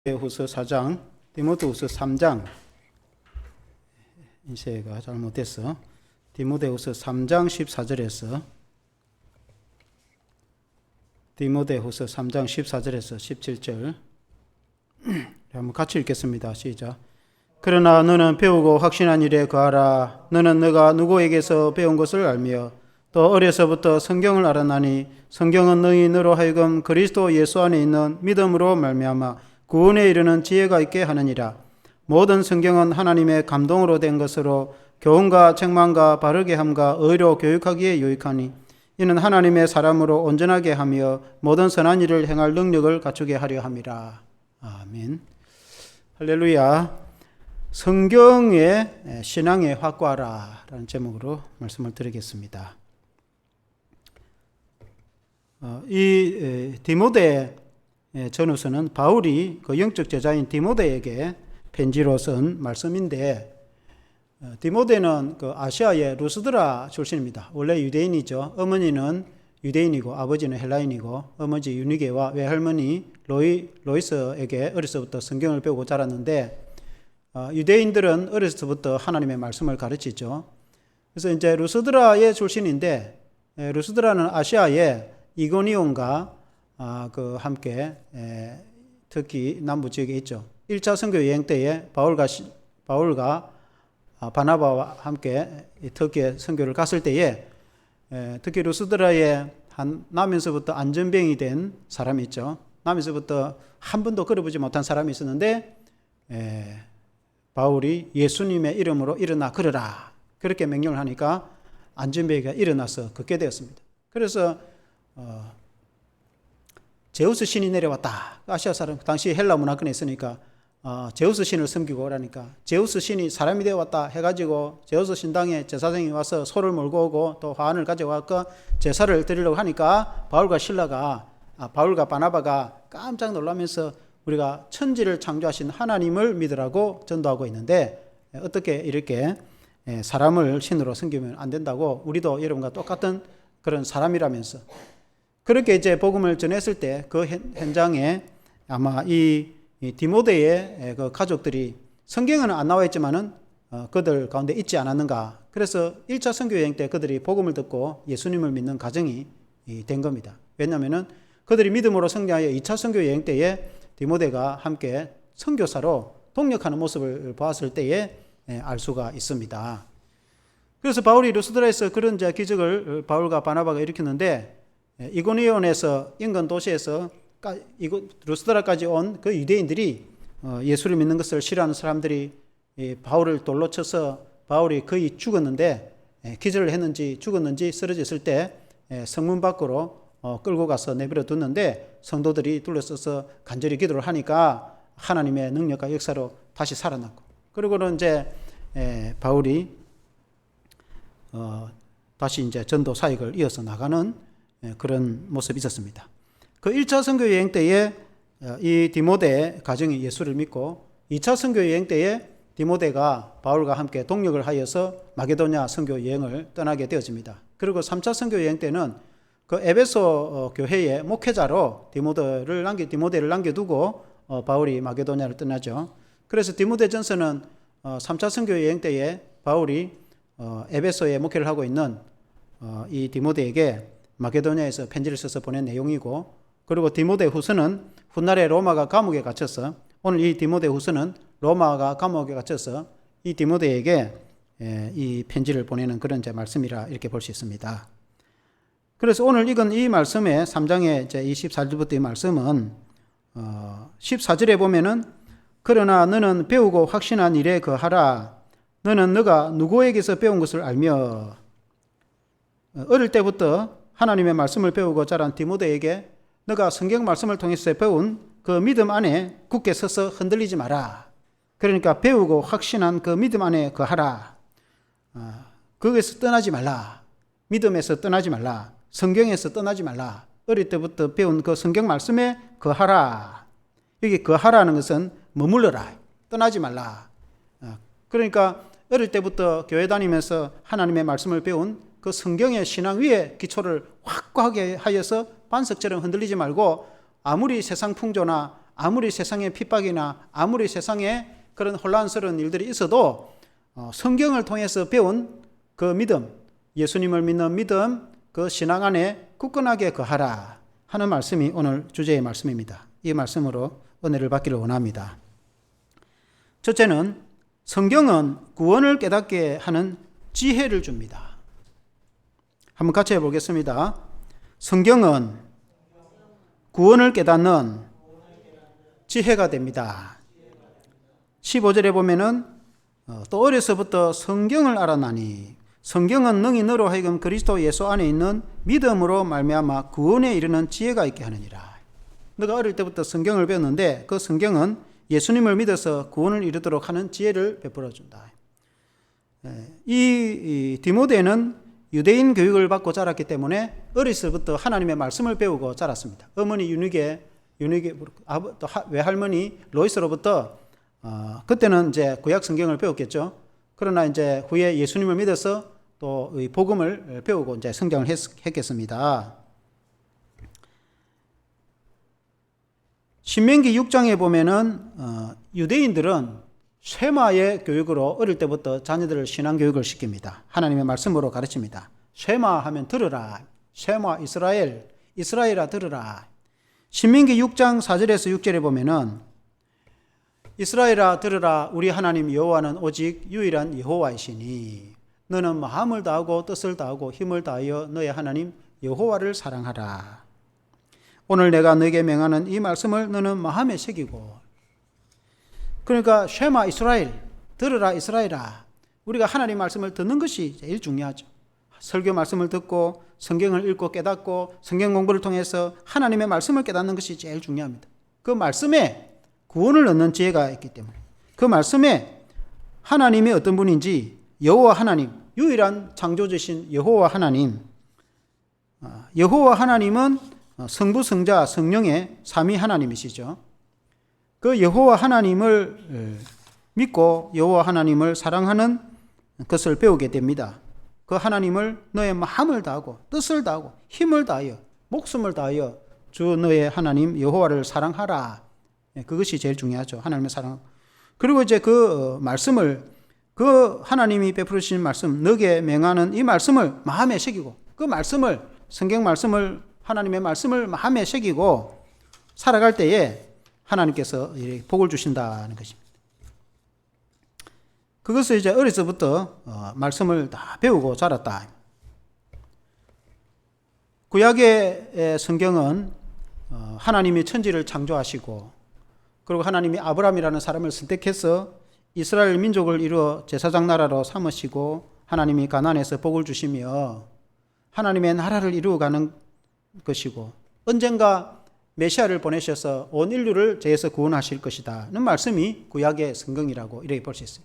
디모데후서 4장, 디모데후서 3장, 인쇄가 잘못됐어. 디모데후서 3장 14절에서 디모데후서 3장 14절에서 17절 한번 같이 읽겠습니다. 시작. 그러나 너는 배우고 확신한 일에 거하라. 너는 너가 누구에게서 배운 것을 알며 또 어려서부터 성경을 알았나니 성경은 너로 하여금 그리스도 예수 안에 있는 믿음으로 말미암아 구원에 이르는 지혜가 있게 하느니라. 모든 성경은 하나님의 감동으로 된 것으로 교훈과 책망과 바르게 함과 의로 교육하기에 유익하니 이는 하나님의 사람으로 온전하게 하며 모든 선한 일을 행할 능력을 갖추게 하려 함이라. 아멘. 할렐루야. 성경의 신앙의 확고하라 라는 제목으로 말씀을 드리겠습니다. 이 디모데 전후서는 바울이 그 영적 제자인 디모데에게 편지로 쓴 말씀인데, 디모데는 그 아시아의 루스드라 출신입니다. 원래 유대인이죠. 어머니는 유대인이고 아버지는 헬라인이고 어머니 유니게와 외할머니 로이스에게 어려서부터 성경을 배우고 자랐는데, 유대인들은 어려서부터 하나님의 말씀을 가르치죠. 그래서 이제 루스드라의 출신인데, 루스드라는 아시아의 이고니온과 함께 특히 남부 지역에 있죠. 1차 선교 여행 때에 바울과 바나바와 함께 터키에 선교를 갔을 때에 특히 루스드라에 한 남에서부터 안전병이 된 사람이 있죠. 남에서부터 한 번도 걸어보지 못한 사람이 있었는데 바울이 예수님의 이름으로 일어나 걸으라 그렇게 명령을 하니까 안전병이가 일어나서 걷게 되었습니다. 그래서 제우스 신이 내려왔다. 아시아 사람, 당시 헬라 문화권에 있으니까 제우스 신을 섬기고 오라니까 제우스 신이 사람이 되어왔다 해가지고 제우스 신당에 제사장이 와서 소를 몰고 오고 또 화환을 가져와서 제사를 드리려고 하니까 바울과 바나바가 깜짝 놀라면서 우리가 천지를 창조하신 하나님을 믿으라고 전도하고 있는데 어떻게 이렇게 사람을 신으로 섬기면 안 된다고, 우리도 여러분과 똑같은 그런 사람이라면서 그렇게 이제 복음을 전했을 때 그 현장에 아마 이 디모데의 그 가족들이 성경에는 안 나와 있지만은 그들 가운데 있지 않았는가. 그래서 1차 선교 여행 때 그들이 복음을 듣고 예수님을 믿는 가정이 된 겁니다. 왜냐하면은 그들이 믿음으로 성장하여 2차 선교 여행 때에 디모데가 함께 선교사로 동역하는 모습을 보았을 때에 알 수가 있습니다. 그래서 바울이 루스드라에서 그런 기적을 바울과 바나바가 일으켰는데, 이고니온에서 인근 도시에서 루스드라까지 온 그 유대인들이 예수를 믿는 것을 싫어하는 사람들이 바울을 돌로 쳐서 바울이 거의 죽었는데, 기절을 했는지 죽었는지 쓰러졌을 때 성문 밖으로 끌고 가서 내버려 뒀는데, 성도들이 둘러서서 간절히 기도를 하니까 하나님의 능력과 역사로 다시 살아났고, 그리고는 이제 바울이 다시 이제 전도 사역을 이어서 나가는 그런 모습이 있었습니다. 그 1차 선교 여행 때에 이 디모데 가정이 예수를 믿고, 2차 선교 여행 때에 디모데가 바울과 함께 동역을 하여서 마게도냐 선교 여행을 떠나게 되어집니다. 그리고 3차 선교 여행 때는 그 에베소 교회의 목회자로 디모데를 남겨두고 바울이 마게도냐를 떠나죠. 그래서 디모데전서는 3차 선교 여행 때에 바울이 에베소에 목회를 하고 있는 이 디모데에게 마게도냐에서 편지를 써서 보낸 내용이고, 그리고 디모데 후서는 훗날에 로마가 감옥에 갇혀서, 오늘 이 디모데 후서는 로마가 감옥에 갇혀서 이 디모데에게 이 편지를 보내는 그런 말씀이라 이렇게 볼 수 있습니다. 그래서 오늘 읽은 이 말씀의 3장의 24절부터 이 말씀은 14절에 보면은 그러나 너는 배우고 확신한 일에 거하라. 너는 너가 누구에게서 배운 것을 알며. 어릴 때부터 하나님의 말씀을 배우고 자란 디모데에게 너가 성경 말씀을 통해서 배운 그 믿음 안에 굳게 서서 흔들리지 마라. 그러니까 배우고 확신한 그 믿음 안에 거하라. 거기에서 떠나지 말라. 믿음에서 떠나지 말라. 성경에서 떠나지 말라. 어릴 때부터 배운 그 성경 말씀에 거하라. 여기 거하라는 것은 머물러라. 떠나지 말라. 그러니까 어릴 때부터 교회 다니면서 하나님의 말씀을 배운 그 성경의 신앙 위에 기초를 확고하게 하여서 반석처럼 흔들리지 말고, 아무리 세상 풍조나 아무리 세상에 핍박이나 아무리 세상에 그런 혼란스러운 일들이 있어도 성경을 통해서 배운 그 믿음, 예수님을 믿는 믿음, 그 신앙 안에 굳건하게 거하라 하는 말씀이 오늘 주제의 말씀입니다. 이 말씀으로 은혜를 받기를 원합니다. 첫째는 성경은 구원을 깨닫게 하는 지혜를 줍니다. 한번 같이 해보겠습니다. 성경은 구원을 깨닫는 지혜가 됩니다. 15절에 보면은 또 어려서부터 성경을 알아나니 성경은 능히 너로 하여금 그리스도 예수 안에 있는 믿음으로 말미암아 구원에 이르는 지혜가 있게 하느니라. 너가 어릴 때부터 성경을 배웠는데 그 성경은 예수님을 믿어서 구원을 이루도록 하는 지혜를 베풀어 준다. 이 디모데는 유대인 교육을 받고 자랐기 때문에 어렸을 때부터 하나님의 말씀을 배우고 자랐습니다. 어머니 유니게 외할머니 로이스로부터 그때는 이제 구약 성경을 배웠겠죠. 그러나 이제 후에 예수님을 믿어서 또 이 복음을 배우고 이제 성장을 했겠습니다. 신명기 6장에 보면은 유대인들은 쉐마의 교육으로 어릴 때부터 자녀들을 신앙 교육을 시킵니다. 하나님의 말씀으로 가르칩니다. 쉐마 하면 들으라. 쉐마 이스라엘, 이스라엘아 들으라. 신명기 6장 4절에서 6절에 보면은 이스라엘아 들으라. 우리 하나님 여호와는 오직 유일한 여호와이시니 너는 마음을 다하고 뜻을 다하고 힘을 다하여 너의 하나님 여호와를 사랑하라. 오늘 내가 너에게 명하는 이 말씀을 너는 마음에 새기고. 그러니까 쉐마 이스라엘, 들으라 이스라엘아. 우리가 하나님 말씀을 듣는 것이 제일 중요하죠. 설교 말씀을 듣고 성경을 읽고 깨닫고 성경 공부를 통해서 하나님의 말씀을 깨닫는 것이 제일 중요합니다. 그 말씀에 구원을 얻는 지혜가 있기 때문에 그 말씀에 하나님이 어떤 분인지 여호와 하나님, 유일한 창조주신 여호와 하나님, 여호와 하나님은 성부, 성자, 성령의 삼위 하나님이시죠. 그 여호와 하나님을 믿고 여호와 하나님을 사랑하는 것을 배우게 됩니다. 그 하나님을 너의 마음을 다하고 뜻을 다하고 힘을 다하여 목숨을 다하여 주 너의 하나님 여호와를 사랑하라. 그것이 제일 중요하죠. 하나님의 사랑. 그리고 이제 그 말씀을 그 하나님이 베풀으신 말씀, 너에게 명하는 이 말씀을 마음에 새기고 그 말씀을 성경 말씀을 하나님의 말씀을 마음에 새기고 살아갈 때에 하나님께서 복을 주신다는 것입니다. 그것을 이제 어려서부터 말씀을 다 배우고 자랐다. 구약의 성경은 하나님이 천지를 창조하시고 그리고 하나님이 아브라함이라는 사람을 선택해서 이스라엘 민족을 이루어 제사장 나라로 삼으시고 하나님이 가나안에서 복을 주시며 하나님의 나라를 이루어가는 것이고 언젠가 메시아를 보내셔서 온 인류를 죄에서 구원하실 것이다는 말씀이 구약의 성경이라고 이렇게 볼 수 있어요.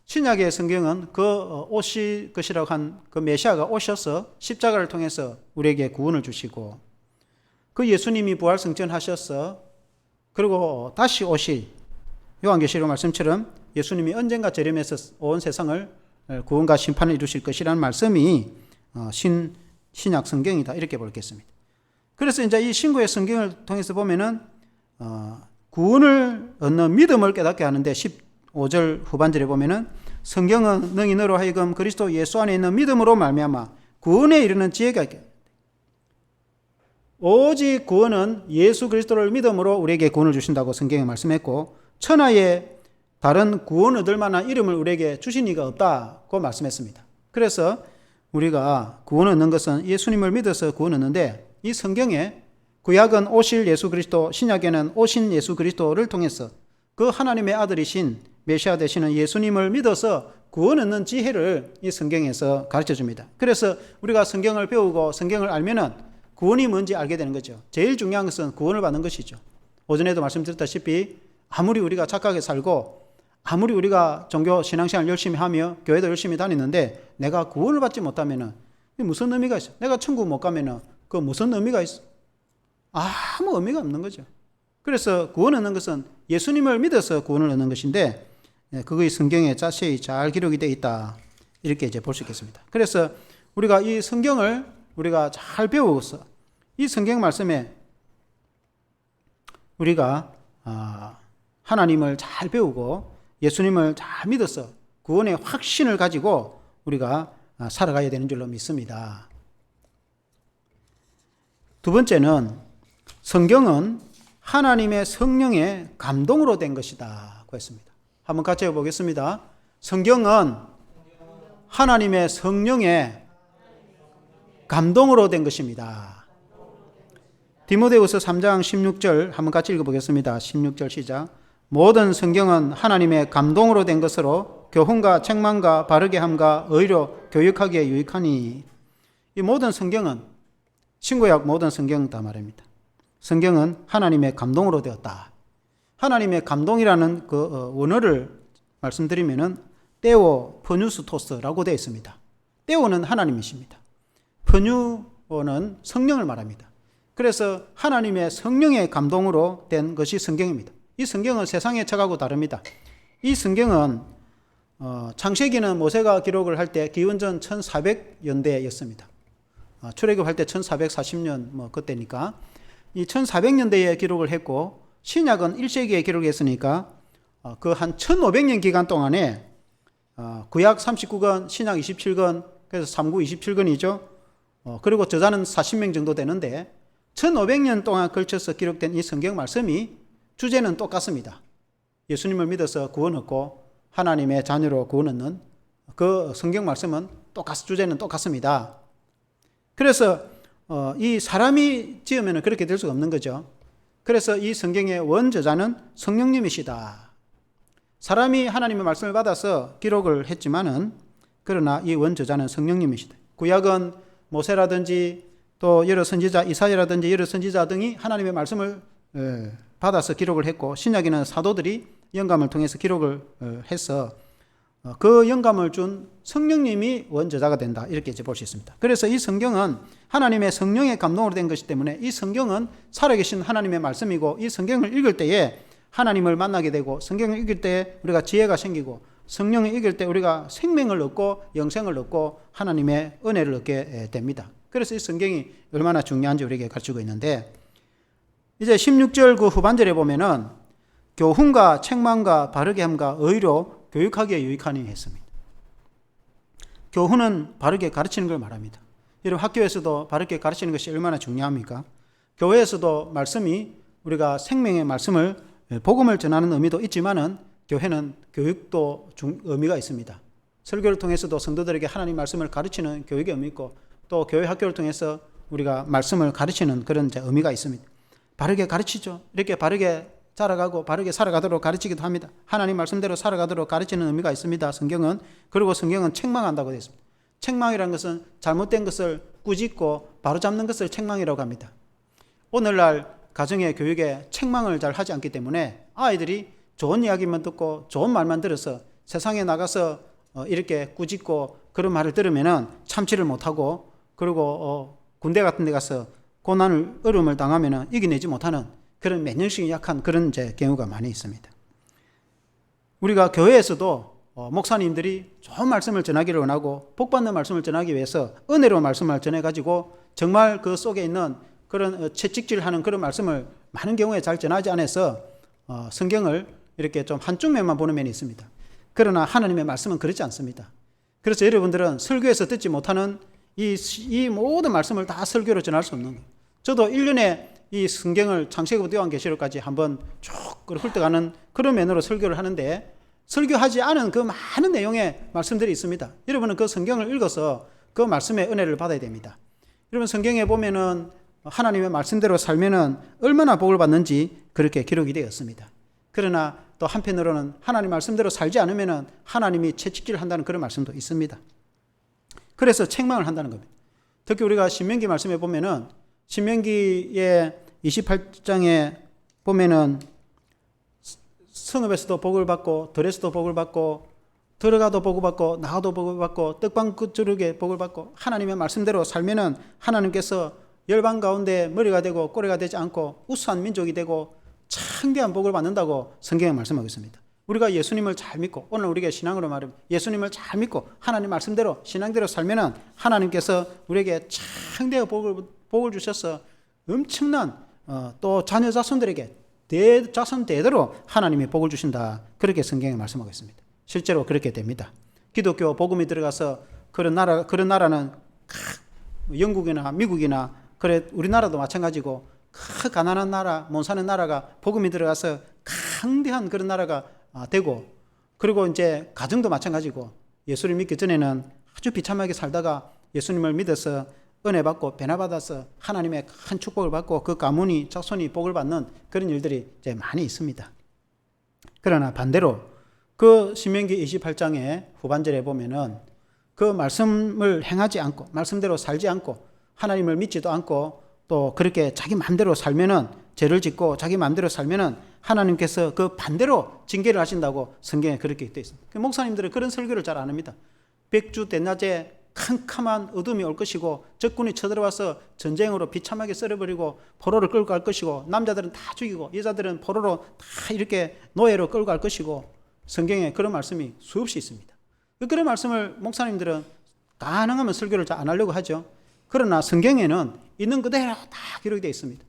신약의 성경은 그 오실 것이라고 한 그 메시아가 오셔서 십자가를 통해서 우리에게 구원을 주시고 그 예수님이 부활승천하셔서 그리고 다시 오실 요한계시록 말씀처럼 예수님이 언젠가 재림해서 온 세상을 구원과 심판을 이루실 것이라는 말씀이 신약 성경이다 이렇게 보겠습니다. 그래서 이제 이 신구의 성경을 통해서 보면은 구원을 얻는 믿음을 깨닫게 하는데 15절 후반절에 보면은 성경은 능히 너로 하여금 그리스도 예수 안에 있는 믿음으로 말미암아 구원에 이르는 지혜가 있게. 오직 구원은 예수 그리스도를 믿음으로 우리에게 구원을 주신다고 성경에 말씀했고 천하에 다른 구원 얻을 만한 이름을 우리에게 주신 이가 없다고 말씀했습니다. 그래서 우리가 구원 얻는 것은 예수님을 믿어서 구원 얻는데 이 성경에 구약은 오실 예수 그리스도, 신약에는 오신 예수 그리스도를 통해서 그 하나님의 아들이신 메시아 되시는 예수님을 믿어서 구원 얻는 지혜를 이 성경에서 가르쳐 줍니다. 그래서 우리가 성경을 배우고 성경을 알면은 구원이 뭔지 알게 되는 거죠. 제일 중요한 것은 구원을 받는 것이죠. 오전에도 말씀드렸다시피 아무리 우리가 착하게 살고 아무리 우리가 종교 신앙생활 열심히 하며 교회도 열심히 다니는데 내가 구원을 받지 못하면은 무슨 의미가 있어? 내가 천국 못 가면은 그 무슨 의미가 있어? 아무 의미가 없는 거죠. 그래서 구원 얻는 것은 예수님을 믿어서 구원을 얻는 것인데 그것이 성경에 자세히 잘 기록이 되어 있다. 이렇게 이제 볼 수 있겠습니다. 그래서 우리가 이 성경을 우리가 잘 배워서 이 성경 말씀에 우리가 하나님을 잘 배우고 예수님을 잘 믿어서 구원의 확신을 가지고 우리가 살아가야 되는 줄로 믿습니다. 두 번째는 성경은 하나님의 성령의 감동으로 된 것이다 고 했습니다. 한번 같이 해보겠습니다. 성경은 하나님의 성령의 감동으로 된 것입니다. 디모데후서 3장 16절 한번 같이 읽어보겠습니다. 16절 시작. 모든 성경은 하나님의 감동으로 된 것으로 교훈과 책망과 바르게 함과 의로 교육하기에 유익하니. 이 모든 성경은 신구약 모든 성경 다 말입니다. 성경은 하나님의 감동으로 되었다. 하나님의 감동이라는 그 원어를 말씀드리면은 테오 퍼뉴스토스라고 되어 있습니다. 테오는 하나님이십니다. 퍼뉴어는 성령을 말합니다. 그래서 하나님의 성령의 감동으로 된 것이 성경입니다. 이 성경은 세상의 책하고 다릅니다. 이 성경은 창세기는 모세가 기록을 할 때 기원전 1400년대였습니다. 출애굽할 때 1440년 그때니까 이 1400년대에 기록을 했고 신약은 1세기에 기록했으니까 그 한 1500년 기간 동안에 구약 39권, 신약 27권, 그래서 3구 27권이죠. 그리고 저자는 40명 정도 되는데 1500년 동안 걸쳐서 기록된 이 성경 말씀이 주제는 똑같습니다. 예수님을 믿어서 구원 얻고 하나님의 자녀로 구원 얻는 그 성경 말씀은 주제는 똑같습니다. 그래서 이 사람이 지으면 그렇게 될 수가 없는 거죠. 그래서 이 성경의 원저자는 성령님이시다. 사람이 하나님의 말씀을 받아서 기록을 했지만은 그러나 이 원저자는 성령님이시다. 구약은 모세라든지 또 여러 선지자 이사야라든지 여러 선지자 등이 하나님의 말씀을 받아서 기록을 했고 신약에는 사도들이 영감을 통해서 기록을 해서 그 영감을 준 성령님이 원저자가 된다. 이렇게 이제 볼 수 있습니다. 그래서 이 성경은 하나님의 성령의 감동으로 된 것이기 때문에 이 성경은 살아계신 하나님의 말씀이고 이 성경을 읽을 때에 하나님을 만나게 되고 성경을 읽을 때 우리가 지혜가 생기고 성령을 읽을 때 우리가 생명을 얻고 영생을 얻고 하나님의 은혜를 얻게 됩니다. 그래서 이 성경이 얼마나 중요한지 우리에게 가르치고 있는데 이제 16절 그 후반절에 보면은 교훈과 책망과 바르게 함과 의로 교육하기에 유익하니 했습니다. 교훈은 바르게 가르치는 걸 말합니다. 여러분 학교에서도 바르게 가르치는 것이 얼마나 중요합니까? 교회에서도 말씀이 우리가 생명의 말씀을 복음을 전하는 의미도 있지만은 교회는 교육도 의미가 있습니다. 설교를 통해서도 성도들에게 하나님 말씀을 가르치는 교육의 의미 있고 또 교회 학교를 통해서 우리가 말씀을 가르치는 그런 의미가 있습니다. 바르게 가르치죠. 이렇게 바르게 자라가고 바르게 살아가도록 가르치기도 합니다. 하나님 말씀대로 살아가도록 가르치는 의미가 있습니다. 성경은. 그리고 성경은 책망한다고 되어 있습니다. 책망이라는 것은 잘못된 것을 꾸짖고 바로잡는 것을 책망이라고 합니다. 오늘날 가정의 교육에 책망을 잘 하지 않기 때문에 아이들이 좋은 이야기만 듣고 좋은 말만 들어서 세상에 나가서 이렇게 꾸짖고 그런 말을 들으면은 참지를 못하고 그리고 군대 같은 데 가서 고난을 어려움을 당하면은 이겨내지 못하는 그런 면역력이 약한 그런 경우가 많이 있습니다. 우리가 교회에서도 목사님들이 좋은 말씀을 전하기를 원하고 복받는 말씀을 전하기 위해서 은혜로운 말씀을 전해가지고 정말 그 속에 있는 그런 채찍질하는 그런 말씀을 많은 경우에 잘 전하지 않아서 성경을 이렇게 좀 한쪽 면만 보는 면이 있습니다. 그러나 하나님의 말씀은 그렇지 않습니다. 그래서 여러분들은 설교에서 듣지 못하는 이 모든 말씀을 다 설교로 전할 수 없는 거예요. 저도 1년에 이 성경을 창세기부터 요한계시록까지 한번 쭉 훑어가는 그런 면으로 설교를 하는데 설교하지 않은 그 많은 내용의 말씀들이 있습니다. 여러분은 그 성경을 읽어서 그 말씀의 은혜를 받아야 됩니다. 여러분 성경에 보면은 하나님의 말씀대로 살면은 얼마나 복을 받는지 그렇게 기록이 되었습니다. 그러나 또 한편으로는 하나님 말씀대로 살지 않으면은 하나님이 채찍질 한다는 그런 말씀도 있습니다. 그래서 책망을 한다는 겁니다. 특히 우리가 신명기 말씀에 보면은 신명기의 28장에 보면은 성읍에서도 복을 받고 들에서도 복을 받고 들어가도 복을 받고 나가도 복을 받고 떡방구르게 복을 받고 하나님의 말씀대로 살면은 하나님께서 열방 가운데 머리가 되고 꼬리가 되지 않고 우수한 민족이 되고 창대한 복을 받는다고 성경에 말씀하고 있습니다. 우리가 예수님을 잘 믿고 오늘 우리가 신앙으로 말하면 예수님을 잘 믿고 하나님 말씀대로 신앙대로 살면은 하나님께서 우리에게 창대한 복을 주셔서 엄청난 또 자녀 자손들에게 자손 대대로 하나님이 복을 주신다. 그렇게 성경에 말씀하고 있습니다. 실제로 그렇게 됩니다. 기독교 복음이 들어가서 그런 나라는 영국이나 미국이나 그래 우리나라도 마찬가지고 가난한 나라, 못 사는 나라가 복음이 들어가서 강대한 그런 나라가 되고, 그리고 이제 가정도 마찬가지고 예수를 믿기 전에는 아주 비참하게 살다가 예수님을 믿어서 은혜 받고 변화 받아서 하나님의 큰 축복을 받고 그 가문이 자손이 복을 받는 그런 일들이 이제 많이 있습니다. 그러나 반대로 그 신명기 28장의 후반절에 보면은 그 말씀을 행하지 않고 말씀대로 살지 않고 하나님을 믿지도 않고 또 그렇게 자기 마음대로 살면은, 죄를 짓고 자기 마음대로 살면은 하나님께서 그 반대로 징계를 하신다고 성경에 그렇게 되어 있습니다. 목사님들은 그런 설교를 잘 안 합니다. 백주 대낮에 캄캄한 어둠이 올 것이고 적군이 쳐들어와서 전쟁으로 비참하게 썰어버리고 포로를 끌고 갈 것이고 남자들은 다 죽이고 여자들은 포로로 다 이렇게 노예로 끌고 갈 것이고, 성경에 그런 말씀이 수없이 있습니다. 그런 말씀을 목사님들은 가능하면 설교를 잘 안 하려고 하죠. 그러나 성경에는 있는 그대로 다 기록이 되어 있습니다.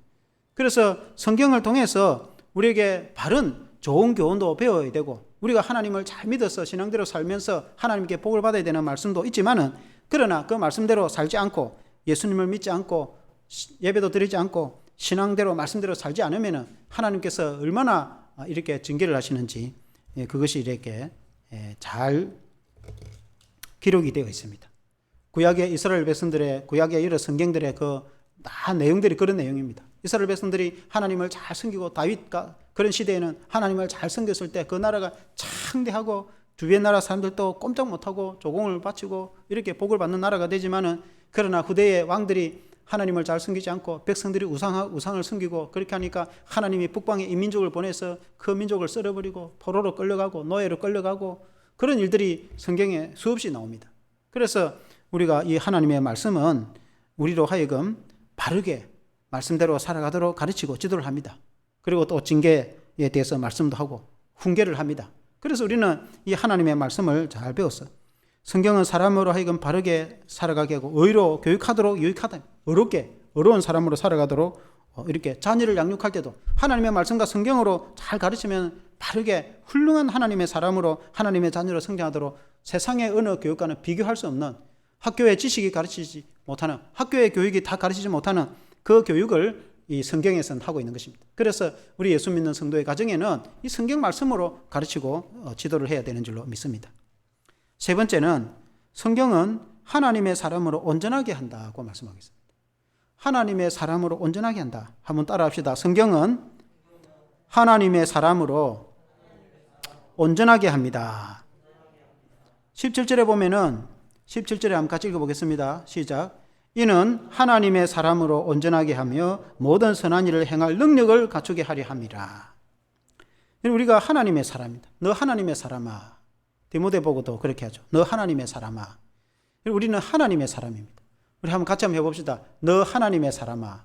그래서 성경을 통해서 우리에게 바른 좋은 교훈도 배워야 되고, 우리가 하나님을 잘 믿어서 신앙대로 살면서 하나님께 복을 받아야 되는 말씀도 있지만은, 그러나 그 말씀대로 살지 않고 예수님을 믿지 않고 예배도 드리지 않고 신앙대로 말씀대로 살지 않으면은 하나님께서 얼마나 이렇게 징계를 하시는지 그것이 이렇게 잘 기록이 되어 있습니다. 구약의 이스라엘 백성들의, 구약의 여러 성경들의 다 내용들이 그런 내용입니다. 이스라엘 백성들이 하나님을 잘 섬기고, 다윗과 그런 시대에는 하나님을 잘 섬겼을 때 그 나라가 창대하고 주변 나라 사람들도 꼼짝 못하고 조공을 바치고 이렇게 복을 받는 나라가 되지만은, 그러나 후대의 왕들이 하나님을 잘 섬기지 않고 백성들이 우상을 섬기고 그렇게 하니까 하나님이 북방에 이민족을 보내서 그 민족을 썰어버리고 포로로 끌려가고 노예로 끌려가고 그런 일들이 성경에 수없이 나옵니다. 그래서 우리가 이 하나님의 말씀은 우리로 하여금 바르게 말씀대로 살아가도록 가르치고 지도를 합니다. 그리고 또 징계에 대해서 말씀도 하고 훈계를 합니다. 그래서 우리는 이 하나님의 말씀을 잘 배웠어요. 성경은 사람으로 하여금 바르게 살아가게 하고 의로 교육하도록 유익하다. 어려운 사람으로 살아가도록 이렇게 자녀를 양육할 때도 하나님의 말씀과 성경으로 잘 가르치면 바르게 훌륭한 하나님의 사람으로 하나님의 자녀로 성장하도록 세상의 어느 교육과는 비교할 수 없는, 학교의 지식이 가르치지 못하는, 학교의 교육이 다 가르치지 못하는 그 교육을 이 성경에서는 하고 있는 것입니다. 그래서 우리 예수 믿는 성도의 가정에는 이 성경 말씀으로 가르치고 지도를 해야 되는 줄로 믿습니다. 세 번째는 성경은 하나님의 사람으로 온전하게 한다고 말씀하겠습니다. 하나님의 사람으로 온전하게 한다. 한번 따라합시다. 성경은 하나님의 사람으로 온전하게 합니다. 17절에 보면은 17절에 한번 같이 읽어보겠습니다. 시작. 이는 하나님의 사람으로 온전하게 하며 모든 선한 일을 행할 능력을 갖추게 하려 함이라. 우리가 하나님의 사람이다. 너 하나님의 사람아. 디모데 보고도 그렇게 하죠. 너 하나님의 사람아. 우리는 하나님의 사람입니다. 우리 한번 같이 한번 해봅시다. 너 하나님의 사람아.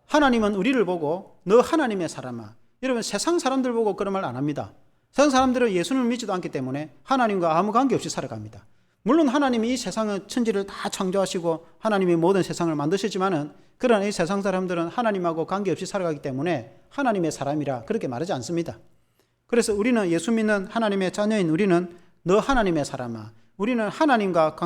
하나님은 우리를 보고 너 하나님의 사람아. 여러분, 세상 사람들 보고 그런 말 안 합니다. 세상 사람들은 예수님을 믿지도 않기 때문에 하나님과 아무 관계없이 살아갑니다. 물론 하나님이 이 세상의 천지를 다 창조하시고 하나님이 모든 세상을 만드셨지만은, 그러나 이 세상 사람들은 하나님하고 관계없이 살아가기 때문에 하나님의 사람이라 그렇게 말하지 않습니다. 그래서 우리는 예수 믿는 하나님의 자녀인 우리는 너 하나님의 사람아. 우리는 하나님과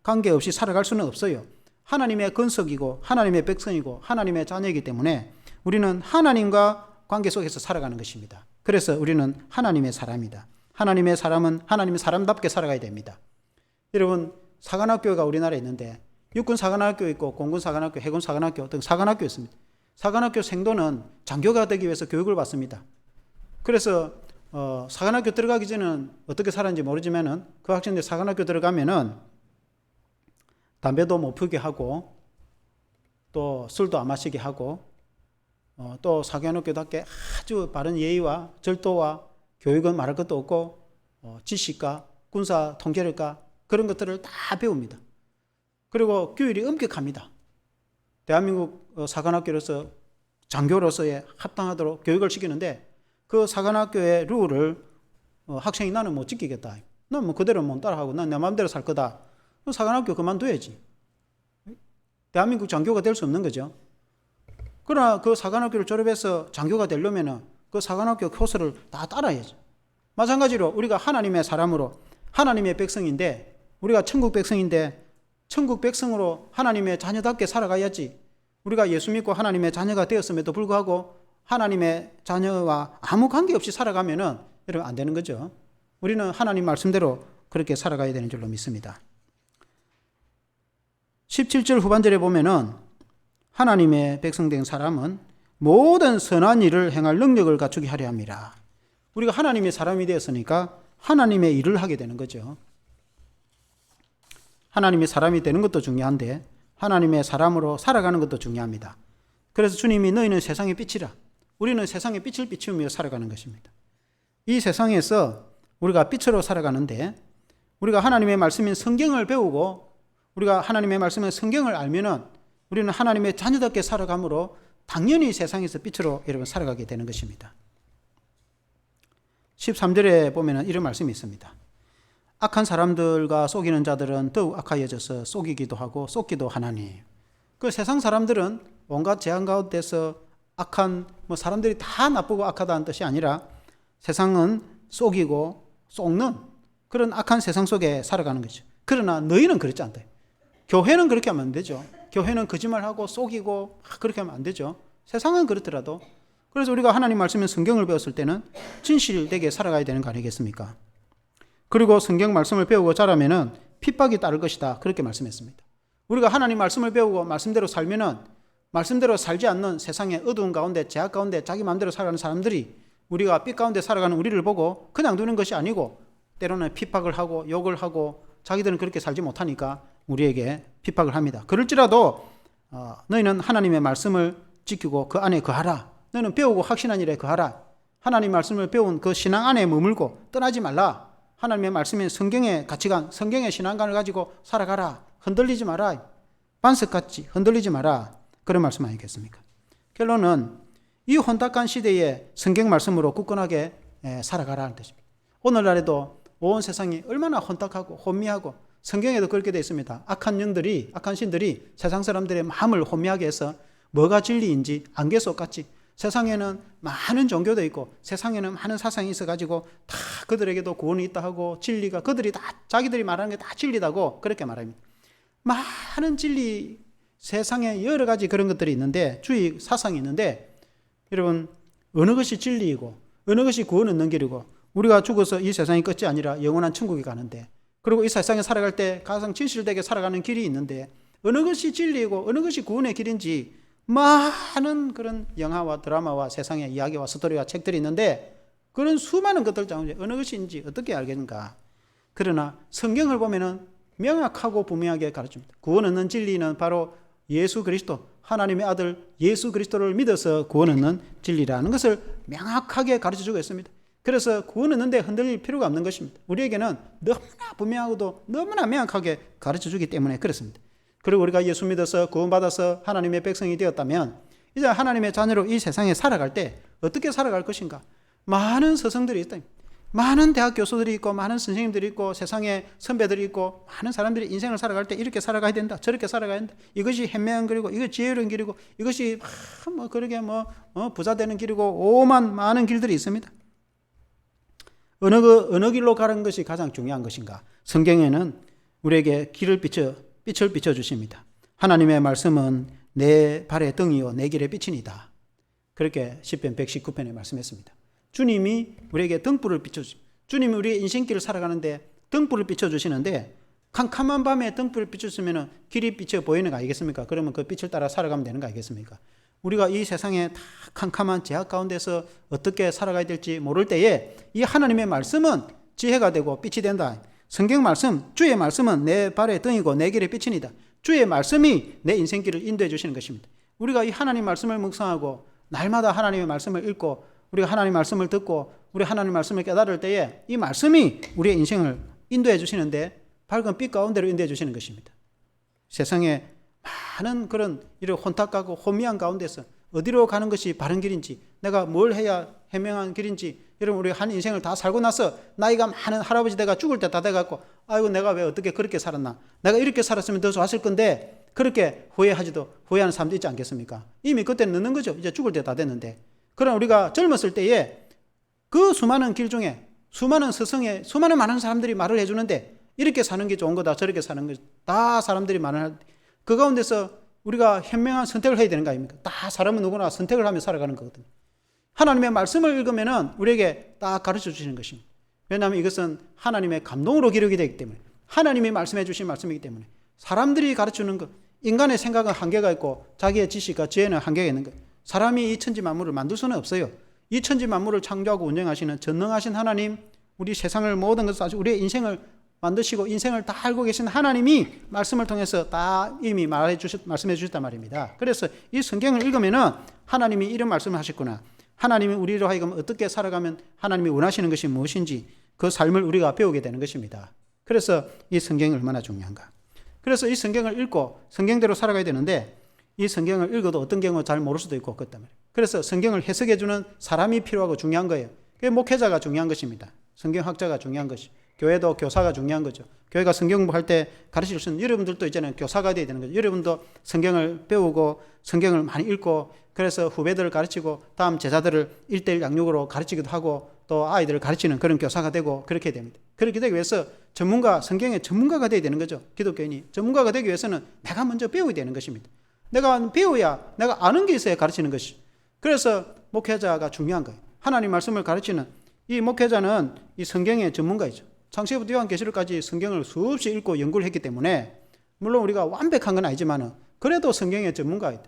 관계없이 살아갈 수는 없어요. 하나님의 건석이고 하나님의 백성이고 하나님의 자녀이기 때문에 우리는 하나님과 관계 속에서 살아가는 것입니다. 그래서 우리는 하나님의 사람이다. 하나님의 사람은 하나님의 사람답게 살아가야 됩니다. 여러분, 사관학교가 우리나라에 있는데 육군 사관학교 있고 공군 사관학교, 해군 사관학교 등 사관학교 있습니다. 사관학교 생도는 장교가 되기 위해서 교육을 받습니다. 그래서 사관학교 들어가기 전에는 어떻게 살았는지 모르지만은 그 학생들 사관학교 들어가면은 담배도 못 피우게 하고 또 술도 안 마시게 하고 또 사관학교답게 아주 바른 예의와 절도와 교육은 말할 것도 없고 지식과 군사 통제력과 그런 것들을 다 배웁니다. 그리고 규율이 엄격합니다. 대한민국 사관학교로서 장교로서의 합당하도록 교육을 시키는데 그 사관학교의 룰을 학생이 나는 못 지키겠다. 난 뭐 그대로 못 따라하고 난 내 마음대로 살 거다. 사관학교 그만둬야지. 대한민국 장교가 될 수 없는 거죠. 그러나 그 사관학교를 졸업해서 장교가 되려면은 그 사관학교 교수를 다 따라야죠. 마찬가지로 우리가 하나님의 사람으로 하나님의 백성인데, 우리가 천국 백성인데 천국 백성으로 하나님의 자녀답게 살아가야지. 우리가 예수 믿고 하나님의 자녀가 되었음에도 불구하고 하나님의 자녀와 아무 관계없이 살아가면은 여러분 안 되는 거죠. 우리는 하나님 말씀대로 그렇게 살아가야 되는 줄로 믿습니다. 17절 후반절에 보면은 하나님의 백성 된 사람은 모든 선한 일을 행할 능력을 갖추게 하려 합니다. 우리가 하나님의 사람이 되었으니까 하나님의 일을 하게 되는 거죠. 하나님의 사람이 되는 것도 중요한데 하나님의 사람으로 살아가는 것도 중요합니다. 그래서 주님이 너희는 세상의 빛이라. 우리는 세상의 빛을 비추며 살아가는 것입니다. 이 세상에서 우리가 빛으로 살아가는데, 우리가 하나님의 말씀인 성경을 배우고 우리가 하나님의 말씀인 성경을 알면은 우리는 하나님의 자녀답게 살아가므로 당연히 세상에서 빛으로 여러분 살아가게 되는 것입니다. 13절에 보면은 이런 말씀이 있습니다. 악한 사람들과 속이는 자들은 더욱 악하여져서 속이기도 하고 속기도 하나니. 그 세상 사람들은 온갖 재앙 가운데서 악한, 사람들이 다 나쁘고 악하다는 뜻이 아니라 세상은 속이고 속는 그런 악한 세상 속에 살아가는 거죠. 그러나 너희는 그렇지 않다. 교회는 그렇게 하면 안 되죠. 교회는 거짓말하고 속이고 그렇게 하면 안 되죠. 세상은 그렇더라도. 그래서 우리가 하나님 말씀인 성경을 배웠을 때는 진실되게 살아가야 되는 거 아니겠습니까? 그리고 성경 말씀을 배우고 자라면은 핍박이 따를 것이다. 그렇게 말씀했습니다. 우리가 하나님 말씀을 배우고 말씀대로 살면은 말씀대로 살지 않는 세상의 어두운 가운데, 제약 가운데 자기 마음대로 살아가는 사람들이 우리가 빛 가운데 살아가는 우리를 보고 그냥 두는 것이 아니고 때로는 핍박을 하고 욕을 하고 자기들은 그렇게 살지 못하니까 우리에게 핍박을 합니다. 그럴지라도 너희는 하나님의 말씀을 지키고 그 안에 거하라. 너는 배우고 확신한 일에 거하라. 하나님 말씀을 배운 그 신앙 안에 머물고 떠나지 말라. 하나님의 말씀인 성경의 가치관, 성경의 신앙관을 가지고 살아가라. 흔들리지 마라. 반석같이 흔들리지 마라. 그런 말씀 아니겠습니까? 결론은 이 혼탁한 시대에 성경 말씀으로 굳건하게 살아가라는 뜻입니다. 오늘날에도 온 세상이 얼마나 혼탁하고 혼미하고, 성경에도 그렇게 되어 있습니다. 악한 영들이, 악한 신들이 세상 사람들의 마음을 혼미하게 해서 뭐가 진리인지 안개 속같이, 세상에는 많은 종교도 있고 세상에는 많은 사상이 있어가지고 다 그들에게도 구원이 있다 하고 진리가 그들이 다 자기들이 말하는 게 다 진리다고 그렇게 말합니다. 많은 진리, 세상에 여러 가지 그런 것들이 있는데, 주의 사상이 있는데, 여러분 어느 것이 진리이고 어느 것이 구원 얻는 길이고, 우리가 죽어서 이 세상이 끝이 아니라 영원한 천국에 가는데, 그리고 이 세상에 살아갈 때 가장 진실되게 살아가는 길이 있는데, 어느 것이 진리이고 어느 것이 구원의 길인지 많은 그런 영화와 드라마와 세상의 이야기와 스토리와 책들이 있는데, 그런 수많은 것들 가운데 어느 것인지 어떻게 알겠는가? 그러나 성경을 보면은 명확하고 분명하게 가르칩니다. 구원 얻는 진리는 바로 예수 그리스도, 하나님의 아들 예수 그리스도를 믿어서 구원 얻는 진리라는 것을 명확하게 가르쳐주고 있습니다. 그래서 구원 얻는데 흔들릴 필요가 없는 것입니다. 우리에게는 너무나 분명하고도 너무나 명확하게 가르쳐주기 때문에 그렇습니다. 그리고 우리가 예수 믿어서 구원받아서 하나님의 백성이 되었다면 이제 하나님의 자녀로 이 세상에 살아갈 때 어떻게 살아갈 것인가? 많은 서성들이 있다. 많은 대학 교수들이 있고 많은 선생님들이 있고 세상에 선배들이 있고 많은 사람들이 인생을 살아갈 때 이렇게 살아가야 된다, 저렇게 살아가야 된다. 이것이 현명한 길이고 이것이 지혜로운 길이고 이것이 그러게 부자 되는 길이고 오만 많은 길들이 있습니다. 어느 길로 가는 것이 가장 중요한 것인가? 성경에는 우리에게 빛을 비춰주십니다. 하나님의 말씀은 내 발의 등이요 내 길의 빛이니다. 그렇게 시편 119편에 말씀했습니다. 주님이 우리에게 등불을 비춰주십니다. 주님이 우리의 인생길을 살아가는데 등불을 비춰주시는데, 캄캄한 밤에 등불을 비춰주면 길이 비쳐 보이는 거 아니겠습니까? 그러면 그 빛을 따라 살아가면 되는 거 아니겠습니까? 우리가 이 세상에 다 캄캄한 제약 가운데서 어떻게 살아가야 될지 모를 때에 이 하나님의 말씀은 지혜가 되고 빛이 된다. 성경 말씀, 주의 말씀은 내 발의 등이고 내 길의 빛이니다. 주의 말씀이 내 인생길을 인도해 주시는 것입니다. 우리가 이 하나님 말씀을 묵상하고 날마다 하나님의 말씀을 읽고 우리가 하나님 말씀을 듣고 우리 하나님 말씀을 깨달을 때에 이 말씀이 우리의 인생을 인도해 주시는데 밝은 빛 가운데로 인도해 주시는 것입니다. 세상에 많은 그런 이런 혼탁하고 혼미한 가운데서 어디로 가는 것이 바른 길인지, 내가 뭘 해야 현명한 길인지 여러분, 우리가 한 인생을 다 살고 나서 나이가 많은 할아버지 내가 죽을 때 다 돼갖고 아이고 내가 왜 어떻게 그렇게 살았나, 내가 이렇게 살았으면 더 좋았을 건데, 그렇게 후회하는 사람도 있지 않겠습니까? 이미 그때는 늦는 거죠. 이제 죽을 때 다 됐는데. 그럼 우리가 젊었을 때에 그 수많은 길 중에 수많은 스승의 수많은 많은 사람들이 말을 해주는데, 이렇게 사는 게 좋은 거다, 저렇게 사는 거 다 사람들이 말을 할, 그 가운데서 우리가 현명한 선택을 해야 되는 거 아닙니까? 다 사람은 누구나 선택을 하며 살아가는 거거든요. 하나님의 말씀을 읽으면은 우리에게 딱 가르쳐 주시는 것입니다. 왜냐하면 이것은 하나님의 감동으로 기록이 되기 때문에, 하나님이 말씀해 주신 말씀이기 때문에. 사람들이 가르치는 것, 인간의 생각은 한계가 있고 자기의 지식과 지혜는 한계가 있는 거예요. 사람이 이 천지 만물을 만들 수는 없어요. 이 천지 만물을 창조하고 운영하시는 전능하신 하나님, 우리 세상을 모든 것을 아주 우리의 인생을 만드시고 인생을 다 알고 계신 하나님이 말씀을 통해서 다 이미 말씀해 주셨단 말입니다. 그래서 이 성경을 읽으면은 하나님이 이런 말씀을 하셨구나, 하나님이 우리로 하여금 어떻게 살아가면 하나님이 원하시는 것이 무엇인지 그 삶을 우리가 배우게 되는 것입니다. 그래서 이 성경이 얼마나 중요한가. 그래서 이 성경을 읽고 성경대로 살아가야 되는데, 이 성경을 읽어도 어떤 경우 잘 모를 수도 있고 그렇단 말이에요. 그래서 성경을 해석해 주는 사람이 필요하고 중요한 거예요. 그게 목회자가 중요한 것입니다. 성경학자가 중요한 것이. 교회도 교사가 중요한 거죠. 교회가 성경 공부할 때 가르칠 수 있는, 여러분들도 이제는 교사가 돼야 되는 거죠. 여러분도 성경을 배우고 성경을 많이 읽고, 그래서 후배들을 가르치고 다음 제자들을 1:1 양육으로 가르치기도 하고 또 아이들을 가르치는 그런 교사가 되고 그렇게 됩니다. 그렇게 되기 위해서 성경의 전문가가 돼야 되는 거죠. 기독교인이 전문가가 되기 위해서는 내가 먼저 배워야 되는 것입니다. 내가 배워야, 내가 아는 게 있어야 가르치는 것이. 그래서 목회자가 중요한 거예요. 하나님 말씀을 가르치는 이 목회자는 이 성경의 전문가이죠. 창세기부터 요한계시록까지 성경을 수없이 읽고 연구를 했기 때문에, 물론 우리가 완벽한 건 아니지만 그래도 성경의 전문가이다.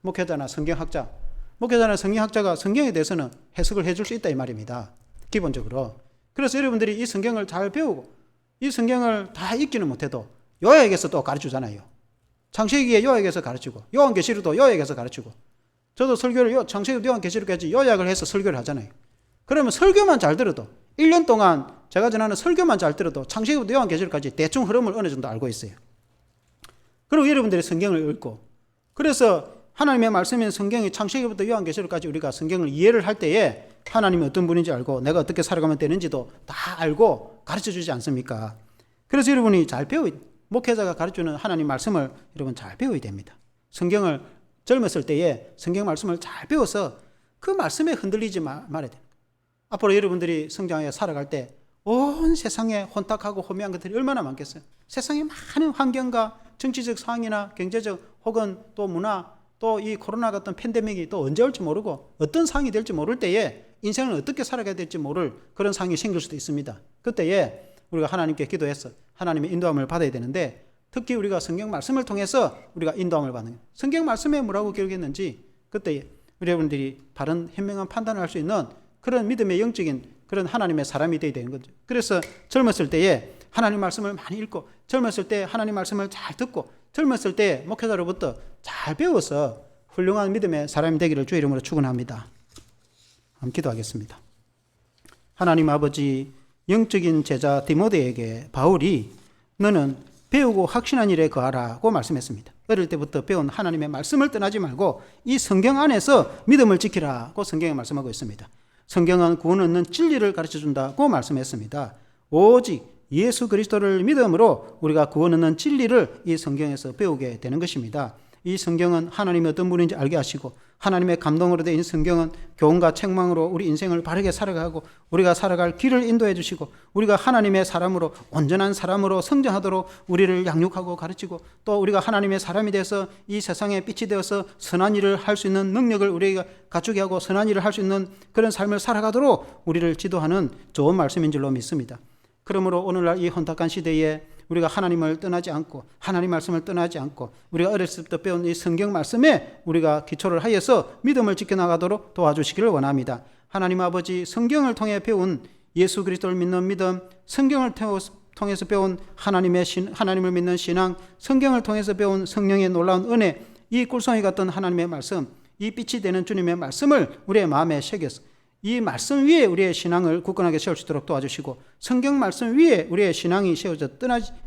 목회자나 성경학자, 목회자나 성경학자가 성경에 대해서는 해석을 해줄 수 있다 이 말입니다. 기본적으로. 그래서 여러분들이 이 성경을 잘 배우고 이 성경을 다 읽지는 못해도 요약에서 또 가르치잖아요. 창세기에 요약에서 가르치고 요한계시록도 요약에서 가르치고, 저도 설교를 창세기부터 요한계시록까지 요약을 해서 설교를 하잖아요. 그러면 설교만 잘 들어도 1년 동안 제가 전하는 설교만 잘 들어도 창세기부터 요한계시록까지 대충 흐름을 어느 정도 알고 있어요. 그리고 여러분들이 성경을 읽고, 그래서 하나님의 말씀인 성경이 창세기부터 요한계시록까지 우리가 성경을 이해를 할 때에 하나님이 어떤 분인지 알고 내가 어떻게 살아가면 되는지도 다 알고 가르쳐 주지 않습니까? 그래서 여러분이 잘 배워야, 목회자가 가르치는 하나님 말씀을 여러분 잘 배워야 됩니다. 성경을 젊었을 때에 성경 말씀을 잘 배워서 그 말씀에 흔들리지 말아야 됩니다. 앞으로 여러분들이 성장하여 살아갈 때 온 세상에 혼탁하고 호미한 것들이 얼마나 많겠어요. 세상에 많은 환경과 정치적 상황이나 경제적 혹은 또 문화, 또 이 코로나 같은 팬데믹이 또 언제 올지 모르고 어떤 상황이 될지 모를 때에 인생을 어떻게 살아가야 될지 모를 그런 상황이 생길 수도 있습니다. 그때에 우리가 하나님께 기도해서 하나님의 인도함을 받아야 되는데, 특히 우리가 성경 말씀을 통해서 우리가 인도함을 받는 거예요. 성경 말씀에 뭐라고 기록했는지 그때에 여러분들이 바른 현명한 판단을 할 수 있는 그런 믿음의 영적인 그런 하나님의 사람이 되어야 되는 거죠. 그래서 젊었을 때에 하나님 말씀을 많이 읽고, 젊었을 때 하나님 말씀을 잘 듣고, 젊었을 때 목회자로부터 잘 배워서 훌륭한 믿음의 사람이 되기를 주의 이름으로 축원합니다. 한번 기도하겠습니다. 하나님 아버지, 영적인 제자 디모데에게 바울이 너는 배우고 확신한 일에 거하라고 말씀했습니다. 어릴 때부터 배운 하나님의 말씀을 떠나지 말고 이 성경 안에서 믿음을 지키라고 성경에 말씀하고 있습니다. 성경은 구원 얻는 진리를 가르쳐준다고 말씀했습니다. 오직 예수 그리스도를 믿음으로 우리가 구원 얻는 진리를 이 성경에서 배우게 되는 것입니다. 이 성경은 하나님이 어떤 분인지 알게 하시고, 하나님의 감동으로 된 성경은 교훈과 책망으로 우리 인생을 바르게 살아가고 우리가 살아갈 길을 인도해 주시고, 우리가 하나님의 사람으로 온전한 사람으로 성장하도록 우리를 양육하고 가르치고, 또 우리가 하나님의 사람이 돼서 이 세상에 빛이 되어서 선한 일을 할 수 있는 능력을 우리가 갖추게 하고 선한 일을 할 수 있는 그런 삶을 살아가도록 우리를 지도하는 좋은 말씀인 줄로 믿습니다. 그러므로 오늘날 이 혼탁한 시대에 우리가 하나님을 떠나지 않고 하나님 말씀을 떠나지 않고 우리가 어렸을 때 배운 이 성경 말씀에 우리가 기초를 하여서 믿음을 지켜나가도록 도와주시기를 원합니다. 하나님 아버지, 성경을 통해 배운 예수 그리스도를 믿는 믿음, 성경을 통해서 배운 하나님을 믿는 신앙, 성경을 통해서 배운 성령의 놀라운 은혜, 이 꿀송이 같은 하나님의 말씀, 이 빛이 되는 주님의 말씀을 우리의 마음에 새겨서 이 말씀 위에 우리의 신앙을 굳건하게 세울 수 있도록 도와주시고, 성경 말씀 위에 우리의 신앙이 세워져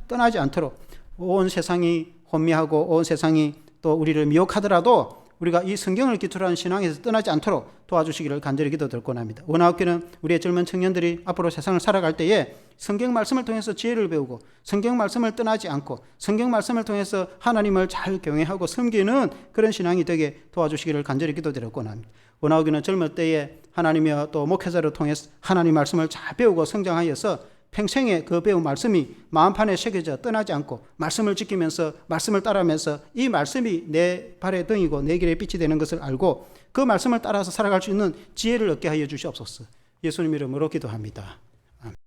떠나지 않도록 온 세상이 혼미하고 온 세상이 또 우리를 미혹하더라도 우리가 이 성경을 기초로 한 신앙에서 떠나지 않도록 도와주시기를 간절히 기도드리곤 합니다. 원아웃교는 우리의 젊은 청년들이 앞으로 세상을 살아갈 때에 성경 말씀을 통해서 지혜를 배우고 성경 말씀을 떠나지 않고 성경 말씀을 통해서 하나님을 잘 경외하고 섬기는 그런 신앙이 되게 도와주시기를 간절히 기도드리곤 합니다. 원아웃교는 젊을 때에 하나님이여 또 목회자를 통해서 하나님 말씀을 잘 배우고 성장하여서 평생에 그 배운 말씀이 마음판에 새겨져 떠나지 않고 말씀을 지키면서 말씀을 따라하면서 이 말씀이 내 발의 등이고 내 길의 빛이 되는 것을 알고 그 말씀을 따라서 살아갈 수 있는 지혜를 얻게 하여 주시옵소서. 예수님 이름으로 기도합니다.